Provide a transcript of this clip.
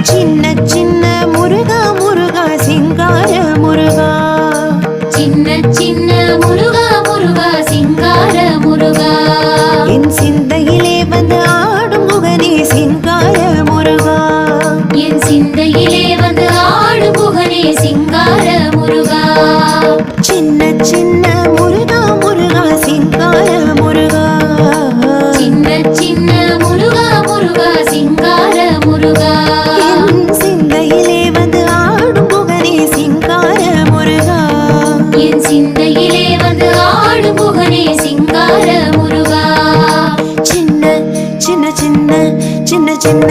சின்ன சின்ன முருகா முருகா சிங்கார முருகா, சின்ன சின்ன முருகா முருகா சிங்கார முருகா, என் சிந்தையிலே வந்து ஆடும் முகனே சிங்கார முருகா, என் சிந்தையிலே வந்து ஆடும் முகனே சிங்கார முருகா. சின்ன சின்ன முருகா முருகா சிங்கார முருகா, சின்ன சின்ன முருகா முருகா சிங்கார முருகா, என் சிந்தையிலே வந்து ஆடும் முகனே சிங்கார முருகா, என் சிந்தையிலே வந்து ஆடும் முகனே சிங்கார முருகா. சின்ன சின்ன சின்ன சின்ன சின்ன